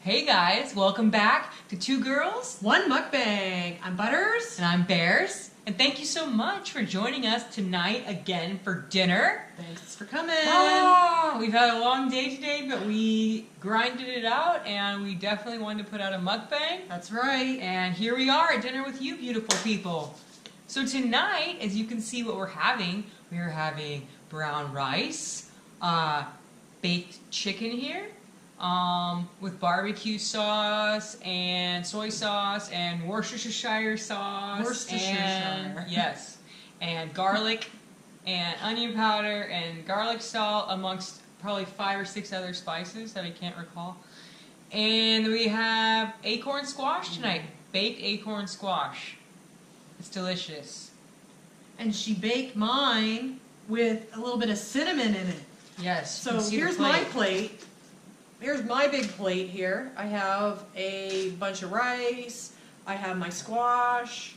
Hey guys, welcome back to Two Girls, One Mukbang. I'm Butters. and I'm Bears. And thank you so much for joining us tonight again for dinner. Thanks for coming. We've had a long day today, but we grinded it out and we definitely wanted to put out a mukbang. That's right. And here we are at dinner with you beautiful people. So tonight, as you can see what we're having brown rice, baked chicken here, with barbecue sauce and soy sauce and Worcestershire sauce. Worcestershire. Yes. And garlic and onion powder and garlic salt amongst probably 5 or 6 other spices that I can't recall. And we have acorn squash tonight. Baked acorn squash. It's delicious. And she baked mine with a little bit of cinnamon in it. Yes. So here's my plate. Here's my big plate here. I have a bunch of rice. I have my squash.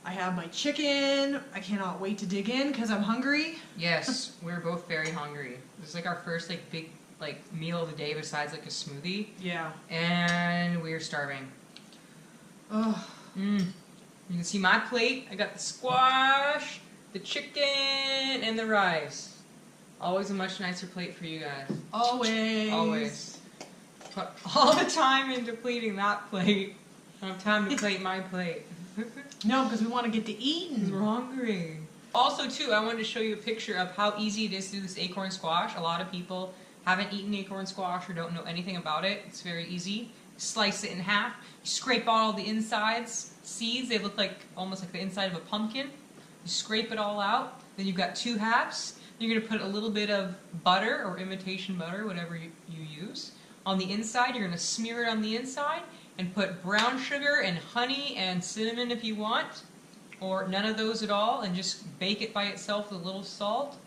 I have my chicken. I cannot wait to dig in because I'm hungry. Yes, we're both very hungry. This is like our first big meal of the day besides a smoothie. Yeah. And we're starving. Oh. You can see my plate. I got the squash, the chicken, and the rice. Always a much nicer plate for you guys. Always. Always. Put all the time into plating that plate. I don't have time to plate my plate. No, because we want to get to eating. We're hungry. Also, too, I wanted to show you a picture of how easy it is to do this acorn squash. A lot of people haven't eaten acorn squash or don't know anything about it. It's very easy. Slice it in half. You scrape out all the insides, seeds. They look like almost like the inside of a pumpkin. You scrape it all out. Then you've got 2 halves. You're going to put a little bit of butter or imitation butter, whatever you use. On the inside, you're going to smear it on the inside and put brown sugar and honey and cinnamon if you want, or none of those at all, and just bake it by itself with a little salt.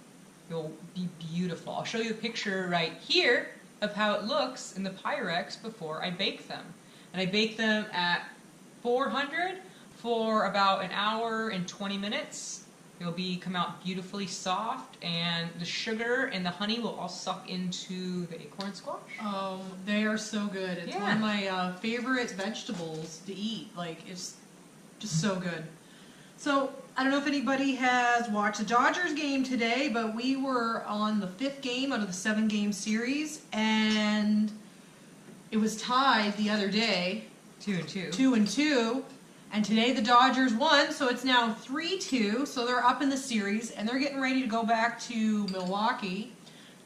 It'll be beautiful. I'll show you a picture right here of how it looks in the Pyrex before I bake them. And I bake them at 400 for about an hour and 20 minutes. They'll come out beautifully soft, and the sugar and the honey will all suck into the acorn squash. Oh, they are so good. It's one of my favorite vegetables to eat. It's just so good. So, I don't know if anybody has watched the Dodgers game today, but we were on the 5th game out of the 7-game series, and it was tied the other day. 2-2. 2-2. And today the Dodgers won, so it's now 3-2, so they're up in the series, and they're getting ready to go back to Milwaukee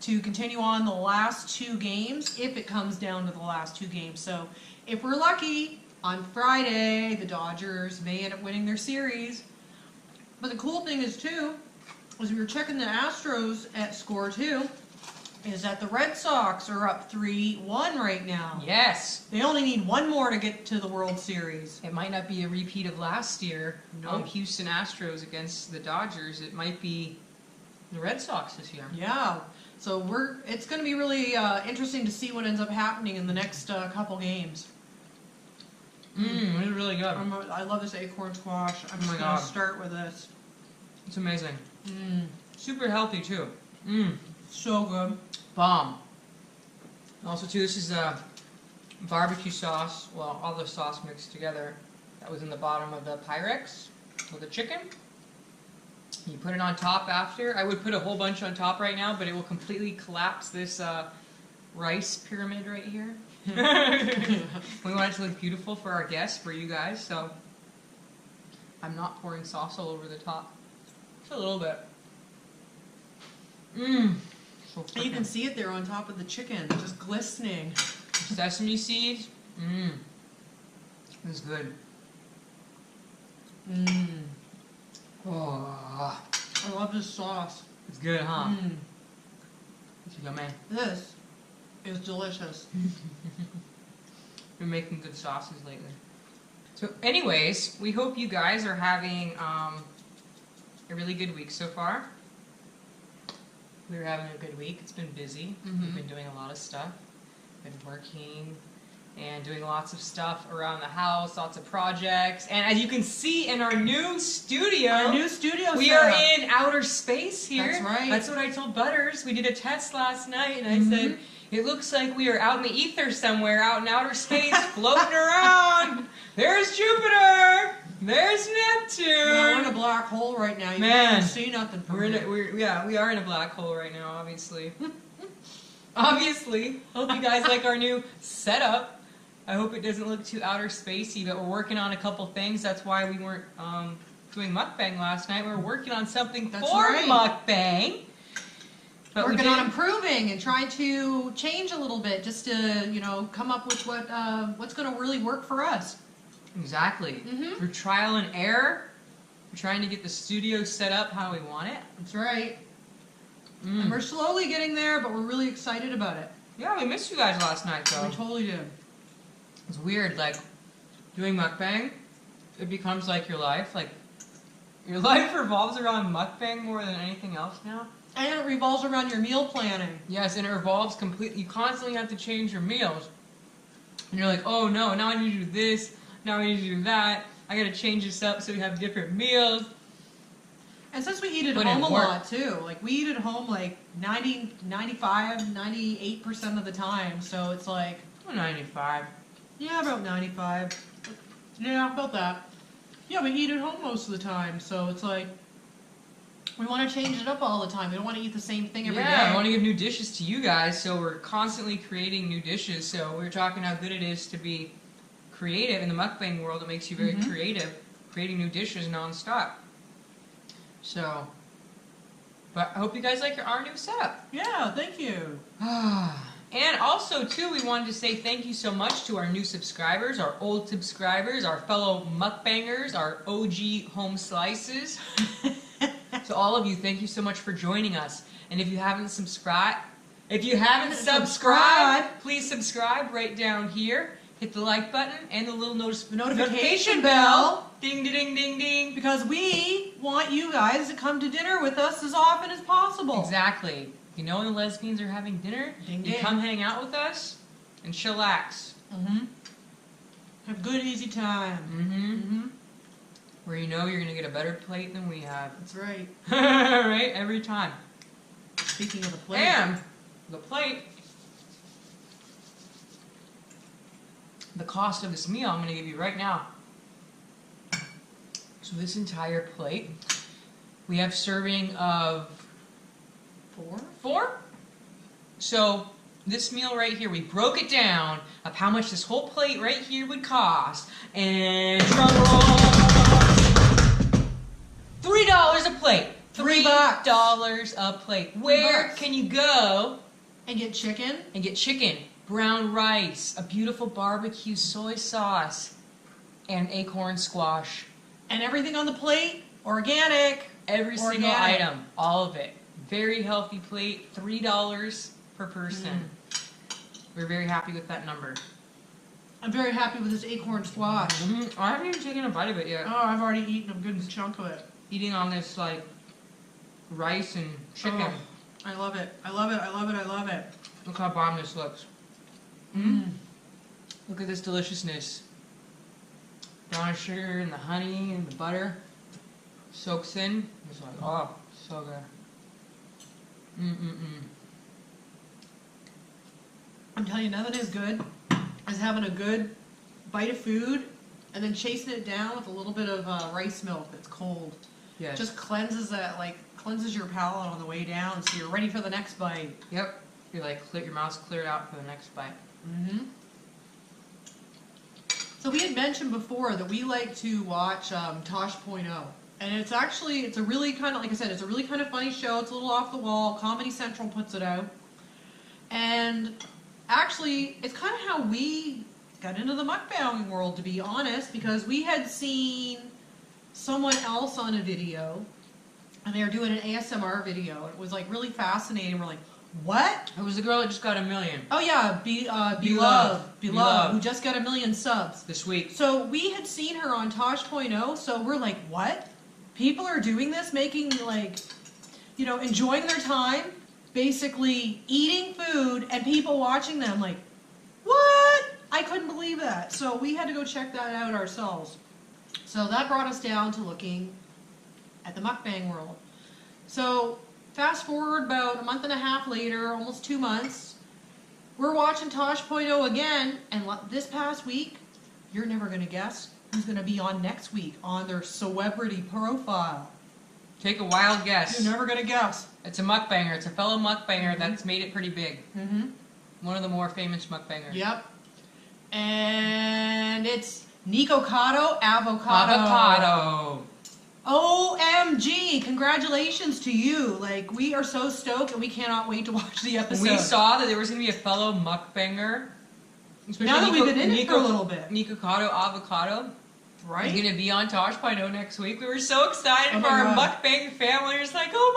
to continue on the last 2 games, if it comes down to the last 2 games. So if we're lucky, on Friday, the Dodgers may end up winning their series. But the cool thing is, too, as we were checking the Astros at score, too, is that the Red Sox are up 3-1 right now. Yes. They only need 1 more to get to the World Series. It might not be a repeat of last year. Nope. Houston Astros against the Dodgers. It might be the Red Sox this year. Yeah. So it's going to be really interesting to see what ends up happening in the next couple games. It's really good. I love this acorn squash. I'm just going to start with this. It's amazing. Super healthy too. So good. Bomb. Also too, this is barbecue sauce. Well, all the sauce mixed together. That was in the bottom of the Pyrex with the chicken. You put it on top after. I would put a whole bunch on top right now, but it will completely collapse this rice pyramid right here. We want it to look beautiful for our guests, for you guys, so I'm not pouring sauce all over the top. Just a little bit. So And you can see it there on top of the chicken, just glistening. Sesame seeds. It's good. Oh, I love this sauce. it's good, huh? It's yummy. This is delicious. We're making good sauces lately. So anyways, we hope you guys are having a really good week so far. We're having a good week. It's been busy. We've been doing a lot of stuff. Been working and doing lots of stuff around the house, lots of projects. And as you can see in our new studio, we are in outer space here. That's right. That's what I told Butters. We did a test last night, and I said, It looks like we are out in the ether somewhere, out in outer space, floating around. There's Jupiter. There's Neptune. No, we're in a black hole right now. You Man. can't see nothing from here. We are in a black hole right now, obviously. Obviously. Hope you guys like our new setup. I hope it doesn't look too outer spacey, but we're working on a couple things. That's why we weren't doing mukbang last night. We were working on something That's for right. mukbang. But we Working on did- improving and trying to change a little bit, just to come up with what's going to really work for us. Exactly. Mhm. Through trial and error, we're trying to get the studio set up how we want it. That's right. Mm. And we're slowly getting there, but we're really excited about it. Yeah, we missed you guys last night, though. We totally did. It's weird, like, doing mukbang, it becomes like your life. Like, your life revolves around mukbang more than anything else now. And it revolves around your meal planning. Yes, and it revolves completely. You constantly have to change your meals. And you're like, oh no, now I need to do this, now I need to do that. I gotta change this up so we have different meals. And since we eat at Put in home a work. lot too, like we eat at home like 90, 95, 98% of the time. So it's like, 95. yeah, about 95. Yeah, about that. Yeah, we eat at home most of the time. So it's like, we want to change it up all the time. We don't want to eat the same thing every day. Yeah, I want to give new dishes to you guys, so we're constantly creating new dishes. So we're talking how good it is to be creative in the mukbang world. It makes you very Mhm. creative, creating new dishes nonstop. So, but I hope you guys like our new setup. Yeah, thank you. And also, too, we wanted to say thank you so much to our new subscribers, our old subscribers, our fellow mukbangers, our OG home slices. To all of you, thank you so much for joining us. And if you haven't subscribed, please subscribe right down here. Hit the like button and the little notification bell. Ding, ding, ding, ding, ding. Because we want you guys to come to dinner with us as often as possible. Exactly. You know when the lesbians are having dinner, Ding, you ding. come hang out with us and chillax. Mm-hmm. Have a good, easy time. Mm-hmm. Mm-hmm. Where you know you're going to get a better plate than we have. That's right. Right? Every time. Speaking of the plate. And the plate, the cost of this meal I'm going to give you right now. So this entire plate, we have serving of 4. So this meal right here, we broke it down of how much this whole plate right here would cost. And drum roll, $3 a plate. $3. $3 a plate. Where $3. can you go And get chicken. and get chicken, brown rice, a beautiful barbecue soy sauce, and acorn squash? And everything on the plate, organic. Every single Organic. item, all of it. Very healthy plate, $3 per person. We're very happy with that number. I'm very happy with this acorn squash. I haven't even taken a bite of it yet. Oh, I've already eaten a good chunk of it. Eating on this like rice and chicken. Oh, I love it. I love it. I love it. I love it. Look how bomb this looks. Look at this deliciousness. Brown sugar and the honey and the butter soaks in. It's like, oh, so good. I'm telling you, nothing is good as having a good bite of food and then chasing it down with a little bit of rice milk that's cold. Yes. Just cleanses your palate on the way down, so you're ready for the next bite. Yep. You're like, your mouth's cleared out for the next bite. Mm-hmm. So we had mentioned before that we like to watch Tosh.0. And it's a really kind of, like I said, it's a really kind of funny show. It's a little off the wall. Comedy Central puts it out. And actually, it's kind of how we got into the mukbang world, to be honest, because we had seen someone else on a video, and they were doing an ASMR video. It was like really fascinating. We're like, what? It was the girl that just got 1 million Oh yeah, Beloved, who just got 1 million subs. this week. So we had seen her on Tosh.0, so we're like, what? People are doing this, making enjoying their time, basically eating food, and people watching them like, what? I couldn't believe that. So we had to go check that out ourselves. So that brought us down to looking at the mukbang world. So fast forward about a month and a half later, almost 2 months, we're watching Tosh.0 again, and this past week, you're never going to guess who's going to be on next week on their celebrity profile. Take a wild guess. You're never going to guess. It's a mukbanger. It's a fellow mukbanger that's made it pretty big. Mm-hmm. One of the more famous mukbangers. Yep. And it's Nikocado Avocado. Avocado. OMG! Congratulations to you. Like, we are so stoked and we cannot wait to watch the episode. When we saw that there was going to be a fellow mukbanger. Now that we've been in it for a little bit. Nikocado Avocado. Right? He's going to be on Tosh.0 next week. We were so excited Oh for my our God. mukbang family. We're just like, oh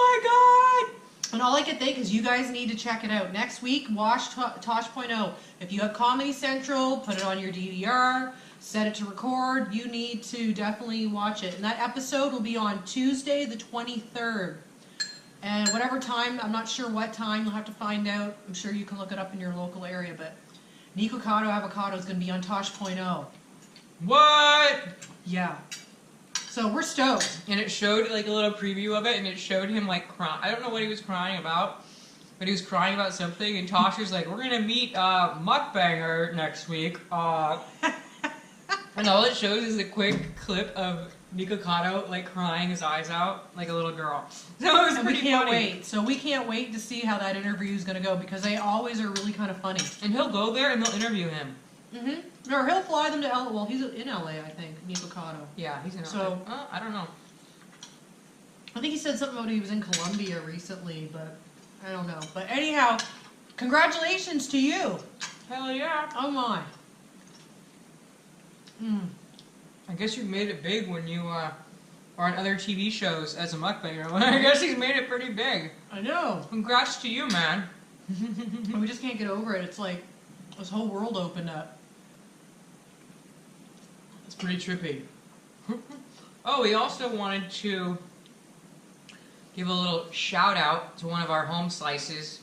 my God. And all I can think is you guys need to check it out. Next week, watch Tosh.0. If you have Comedy Central, put it on your DVR, set it to record. You need to definitely watch it. And that episode will be on Tuesday the 23rd. And whatever time, I'm not sure what time, you'll have to find out. I'm sure you can look it up in your local area. But Nikocado Avocado is going to be on Tosh.0. What? Yeah. So we're stoked. And it showed like a little preview of it, and it showed him like crying. I don't know what he was crying about, but he was crying about something. And Tosh was like, "We're gonna meet mukbanger next week," and all it shows is a quick clip of Nikocado like crying his eyes out like a little girl. So it was And we pretty can't funny. wait. So we can't wait to see how that interview is going to go because they always are really kind of funny. And he'll go there and they'll interview him. Mm-hmm. Or he'll fly them to LA. Well, he's in LA, I think, Nikocado. Yeah, he's in. So- I don't know. I think he said something about he was in Colombia recently, but I don't know. But anyhow, congratulations to you. Hell yeah. Oh my. Mm. I guess you made it big when you are on other TV shows as a mukbanger. I guess he's made it pretty big. I know. Congrats to you, man. And we just can't get over it. It's like this whole world opened up. It's pretty trippy. Oh, we also wanted to give a little shout out to one of our home slices.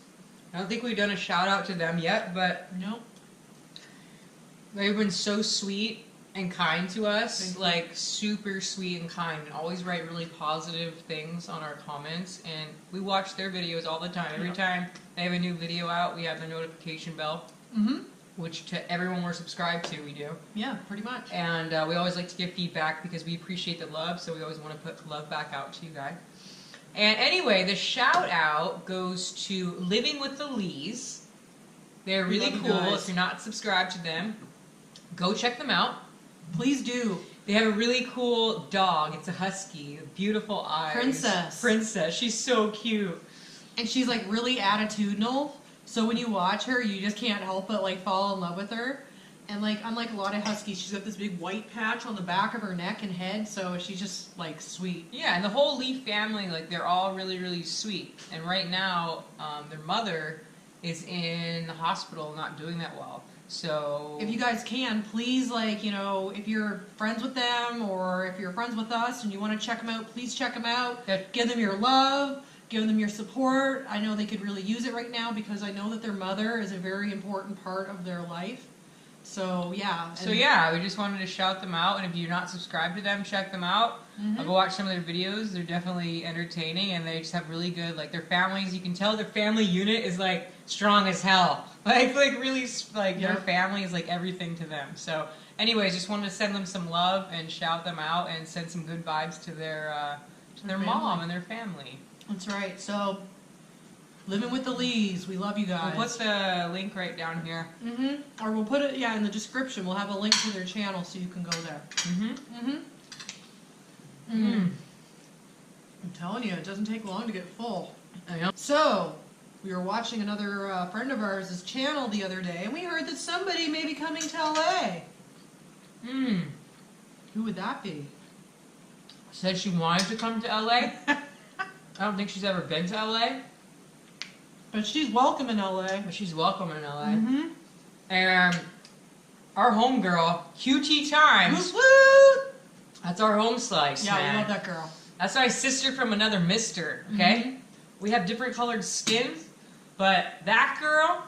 I don't think we've done a shout out to them yet, but Nope. they've been so sweet and kind to us. Thank you. Like super sweet and kind, and always write really positive things on our comments. And we watch their videos all the time. Every Yeah. time they have a new video out, we have the notification bell, Mm-hmm. which to everyone we're subscribed to, we do. Yeah, pretty much. And we always like to give feedback because we appreciate the love, so we always want to put love back out to you guys. And anyway, the shout out goes to Living with the Lees. They're We really love you cool. guys. If you're not subscribed to them, go check them out. Please do. They have a really cool dog. It's a husky, beautiful eyes. Princess. She's so cute. And she's like really attitudinal. So when you watch her, you just can't help but like fall in love with her. And like unlike a lot of huskies, she's got this big white patch on the back of her neck and head, so she's just like sweet. Yeah, and the whole Lee family, like they're all really, really sweet. And right now, their mother is in the hospital, not doing that well. So If you guys can, please, like, you know, if you're friends with them or if you're friends with us and you want to check them out, please check them out. Yeah. Give them your love, give them your support. I know they could really use it right now because I know that their mother is a very important part of their life. So, yeah. So yeah, we just wanted to shout them out, and if you're not subscribed to them, check them out. Mhm. Go watch some of their videos. They're definitely entertaining, and they just have really good, like their families. You can tell their family unit is like strong as hell. Like really, like Yeah. their family is like everything to them. So, anyways, just wanted to send them some love and shout them out, and send some good vibes to their Their mom family. and their family. That's right. So, Living with the Lees, we love you guys. We'll put the link right down here. Mm-hmm. Or we'll put it, in the description. We'll have a link to their channel so you can go there. Mm-hmm. Mm-hmm. Mm. I'm telling you, it doesn't take long to get full. I know. So, we were watching another friend of ours' channel the other day, and we heard that somebody may be coming to LA. Mm. Who would that be? Said she wanted to come to LA. I don't think she's ever been to LA, But she's welcome in LA. but she's welcome in LA. Mm-hmm. And our homegirl, QT Times, Woot woot! that's our home slice, Yeah, man. we love that girl. That's my sister from another mister, okay? Mhm. We have different colored skin, but that girl,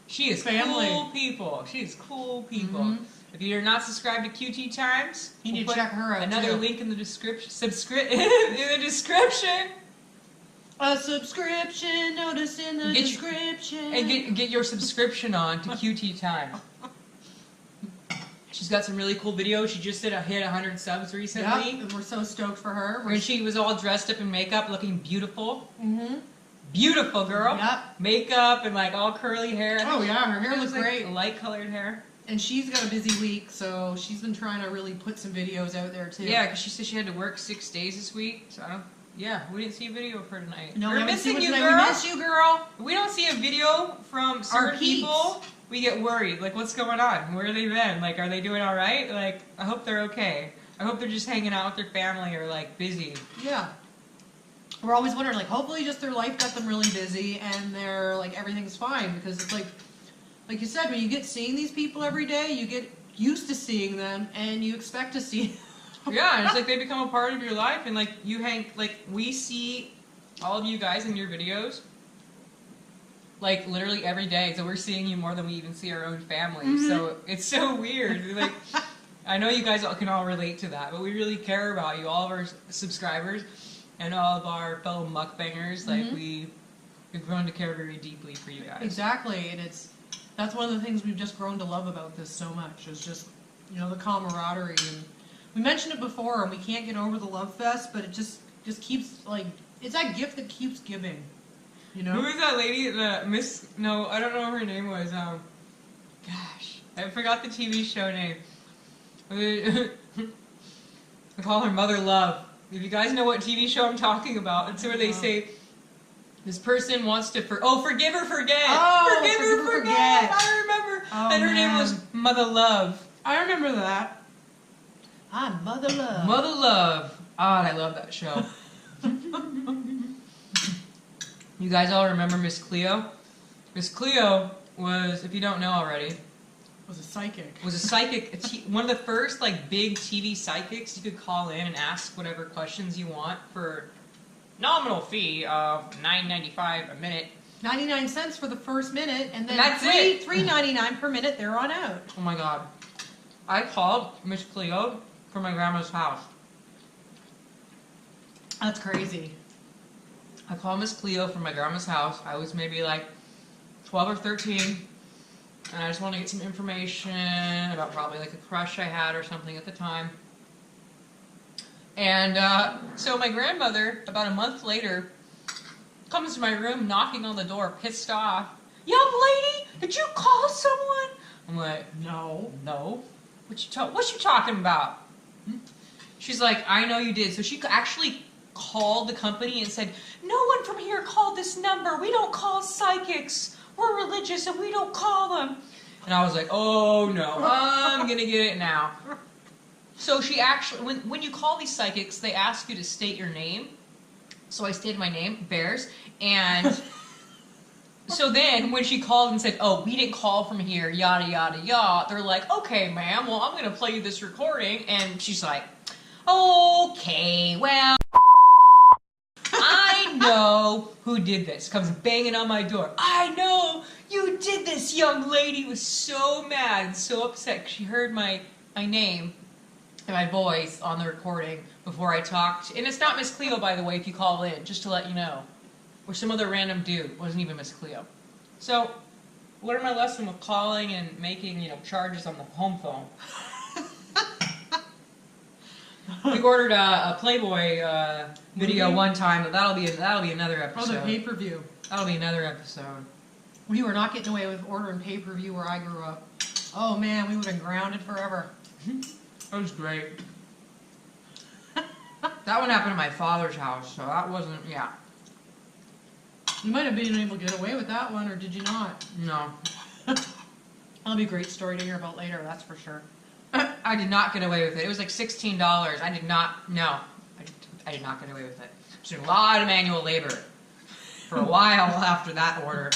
she is Family. cool people. She's cool people. Mhm. If you're not subscribed to QT Times, You need to put check her out, Another too. link in the description. In the description. A subscription notice in the Get your- description. And get your subscription on to QT Time. She's got some really cool videos. She just hit 100 subs Yep, recently. and we're so stoked for her. And she was all dressed up in makeup, looking beautiful. Mm-hmm. Beautiful girl. Yep. Makeup and like all curly hair. Oh yeah, her hair It looks was, like, great. light colored hair. And she's got a busy week, so she's been trying to really put some videos out there too. Yeah, because she said she had to work 6 days this week. So I don't. Yeah, we didn't see a video of her tonight. No, We're we haven't missing seen you, one girl. tonight. We miss you, girl. We don't see a video from certain peeps. people. We get worried. Like, what's going on? Where have they been? Like, are they doing all right? Like, I hope they're okay. I hope they're just hanging out with their family or like busy. Yeah. We're always wondering, like, hopefully just their life got them really busy and they're like everything's fine, because it's like you said, when you get seeing these people every day, you get used to seeing them and you expect to see. Yeah, and it's like they become a part of your life, and like you hang, like we see all of you guys in your videos, like literally every day. So we're seeing you more than we even see our own family. Mm-hmm. So it's so weird. Like, I know you guys all can all relate to that, but we really care about you, all of our subscribers, and all of our fellow mukbangers. Like Mhm. we've grown to care very deeply for you guys. Exactly, and that's one of the things we've just grown to love about this so much, is just, you know, the camaraderie. And we mentioned it before, and we can't get over the love fest, but it just keeps, like, it's that gift that keeps giving, you know? Who was that lady? The Miss? No, I don't know what her name was. Gosh, I forgot the TV show name. I call her Mother Love. If you guys know what TV show I'm talking about, it's where they say this person wants to forgive or forget. Oh, forgive or forget. I remember. Oh, And her name man. was Mother Love. I remember that. I'm Mother Love. Mother Love. God, I love that show. You guys all remember Miss Cleo? Miss Cleo was, if you don't know already, Was a psychic. was a psychic, one of the first like big TV psychics. You could call in and ask whatever questions you want for nominal fee of $9.95 a minute. 99 cents for the first minute, and then That's it. $3.99 per minute there on out. Oh my god. I called Miss Cleo from my grandma's house. That's crazy. I called Miss Cleo from my grandma's house. I was maybe like 12 or 13. And I just wanted to get some information about probably like a crush I had or something at the time. And so my grandmother, about a month later, comes to my room knocking on the door, pissed off. Young lady, did you call someone? I'm like, no. What you talking about? She's like, I know you did. So she actually called the company and said, no one from here called this number. We don't call psychics. We're religious and we don't call them. And I was like, oh no, I'm gonna get it now. So she actually, when you call these psychics, they ask you to state your name. So I stated my name, Bears, and so then when she called and said, oh, we didn't call from here, yada, yada, yada, they're like, okay, ma'am, well, I'm gonna play you this recording, and she's like, okay, well, I know who did this. Comes banging on my door. I know you did this. Young lady was so mad and so upset 'cause she heard my name and my voice on the recording before I talked. And it's not Miss Cleo, by the way, if you call in, just to let you know. Or some other random dude. It wasn't even Miss Cleo. So, learn my lesson with calling and making, charges on the home phone. We ordered a Playboy video one time, but that'll be another Oh, episode. the pay-per-view. That'll be another episode. We were not getting away with ordering pay-per-view where I grew up. Oh man, we would have been grounded forever. That was great. That one happened at my father's house, so that wasn't, yeah. You might have been able to get away with that one, or did you not? No. That'll be a great story to hear about later, that's for sure. I did not get away with it. It was like $16. I did not, no. I did not get away with it. I was doing a lot of manual labor for a while after that order.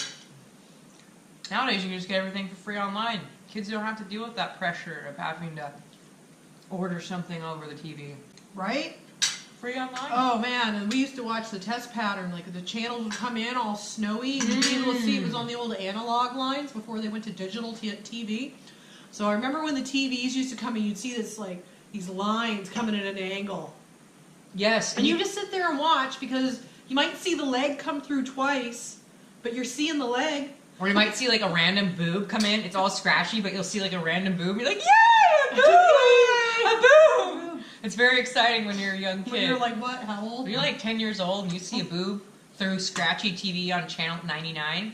Nowadays, you can just get everything for free online. Kids don't have to deal with that pressure of having to order something over the TV. Right? Free online. Oh man, and we used to watch the test pattern, like the channels would come in all snowy, and you'd be able to see it was on the old analog lines before they went to digital TV. So I remember when the TVs used to come in, you'd see this these lines coming at an angle. Yes. And you just sit there and watch because You might see the leg come through twice, but you're seeing the leg. Or you might see like a random boob come in. It's all scratchy, but you'll see like a random boob. You're like, yay, a boob! A boob! It's very exciting when you're a young kid. When you're like, what? How old? When you're like 10 years old and you see a boob through scratchy TV on channel 99,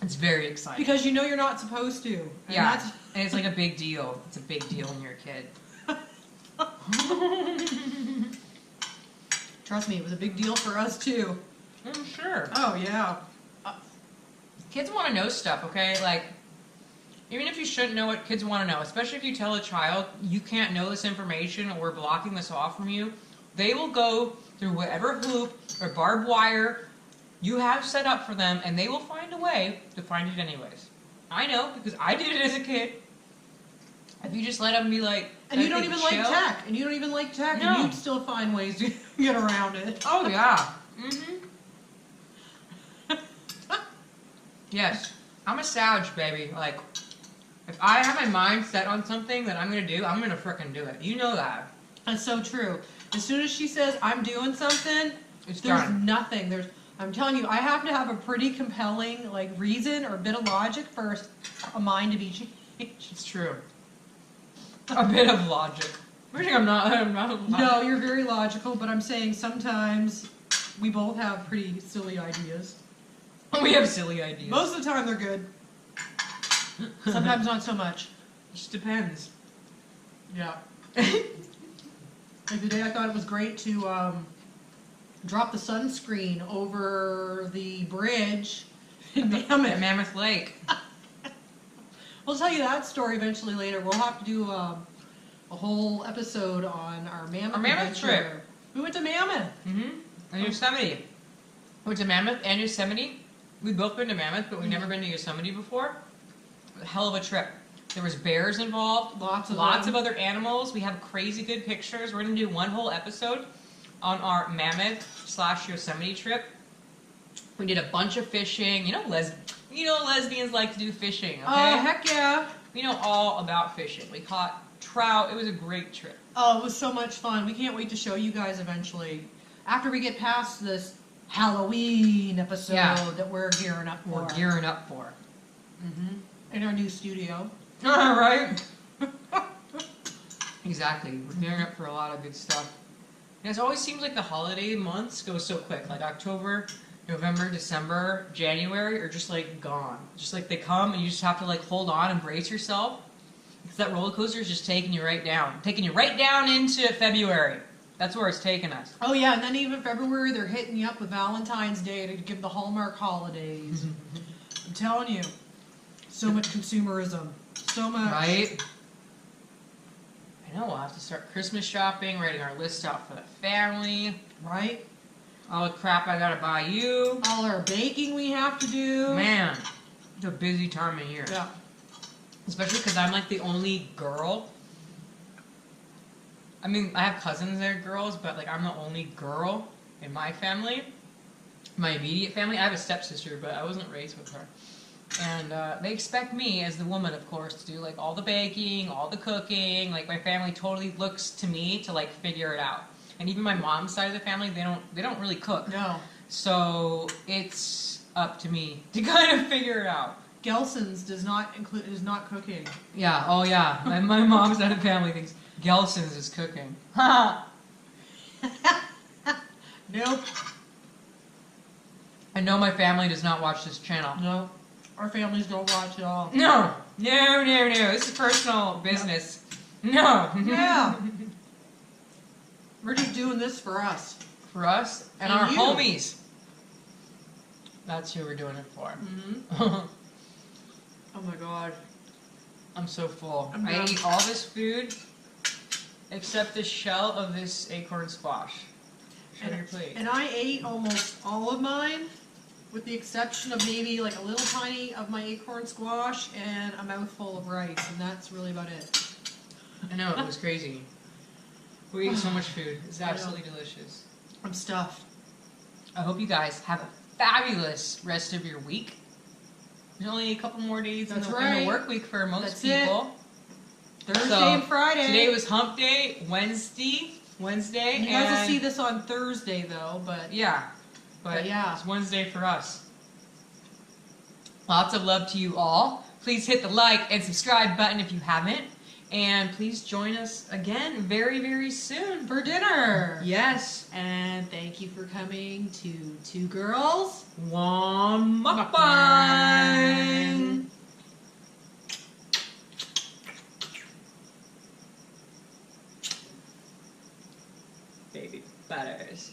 it's very exciting. Because you know you're not supposed to. And Yeah, that's- and it's like a big deal. It's a big deal when you're a kid. Trust me, it was a big deal for us too. I'm sure. Oh yeah. Kids want to know stuff, okay? Like, even if you shouldn't know what kids want to know, especially if you tell a child you can't know this information or we're blocking this off from you, they will go through whatever hoop or barbed wire you have set up for them and they will find a way to find it anyways. I know because I did it as a kid. If you just let them be like, And you don't even like chill. tech. And you don't even like tech. No. And you'd still find ways to get around it. Oh yeah. Mm-hmm. Yes. I'm a Sag, baby. Like, if I have my mind set on something that I'm gonna do, I'm gonna frickin' do it. You know that. That's so true. As soon as she says, I'm doing something, It's there's done. nothing. I'm telling you, I have to have a pretty compelling like reason or a bit of logic for a mind to be changed. It's true. A bit of logic. I think I'm not. No, you're very logical, but I'm saying sometimes we both have pretty silly ideas. We have silly ideas. Most of the time they're good. Sometimes not so much. Just depends. Yeah. Like today I thought it was great to drop the sunscreen over the bridge in At Mammoth. Mammoth Lake. We'll tell you that story eventually later. We'll have to do a whole episode on our Mammoth, Mammoth adventure. trip. We went to Mammoth. Mm-hmm. And Yosemite. We went to Mammoth and Yosemite. We've both been to Mammoth, but we've never been to Yosemite before. A hell of a trip. There was bears involved. Lots of Lots them. of other animals. We have crazy good pictures. We're going to do one whole episode on our Mammoth/Yosemite trip. We did a bunch of fishing. You know lesbians like to do fishing, okay? Oh, heck yeah. We know all about fishing. We caught trout. It was a great trip. Oh, it was so much fun. We can't wait to show you guys eventually. After we get past this Halloween episode Yeah. that we're gearing up for. We're gearing up for. In our new studio. All right. Exactly. We're gearing up for a lot of good stuff. And it always seems like the holiday months go so quick. Like October, November, December, January are just like gone. Just like they come and you just have to like hold on and brace yourself. Because that roller coaster is just taking you right down. Taking you right down into February. That's where it's taking us. Oh yeah, and then even February they're hitting you up with Valentine's Day to give the Hallmark holidays. I'm telling you, so much consumerism, so much. Right? I know, we'll have to start Christmas shopping, writing our list out for the family. Right? All the crap I gotta buy you. All our baking we have to do. Man, it's a busy time of year. Yeah. Especially because I'm like the only girl. I mean, I have cousins that are girls, but like I'm the only girl in my family. My immediate family. I have a stepsister, but I wasn't raised with her. And they expect me, as the woman, of course, to do like all the baking, all the cooking. Like my family totally looks to me to like figure it out. And even my mom's side of the family, they don't really cook. No. So it's up to me to kind of figure it out. Gelson's is not cooking. Yeah, oh yeah. My mom's side of the family thinks Gelson's is cooking. Ha! Nope. I know my family does not watch this channel. No. Our families don't watch at all. No! No, no, no. This is personal business. No! Yeah. We're just doing this for us. For us and And our you. homies. That's who we're doing it for. Mm-hmm. Oh my god. I'm so full. I'm I done. ate all this food except the shell of this acorn squash. Show your plate. And I ate almost all of mine, with the exception of maybe like a little tiny of my acorn squash and a mouthful of rice, and that's really about it. I know, it was crazy. We ate so much food. It's I know. absolutely delicious. I'm stuffed. I hope you guys have a fabulous rest of your week. There's only a couple more days in That's the right. work week for most That's it. people. Thursday So, and Friday. Today was hump day, Wednesday, You guys will see this on Thursday though, but yeah. But yeah. it's Wednesday for us. Lots of love to you all. Please hit the like and subscribe button if you haven't. And please join us again very, very soon. For dinner. Yes. And thank you for coming to Two Girls One mukbang. Baby butters.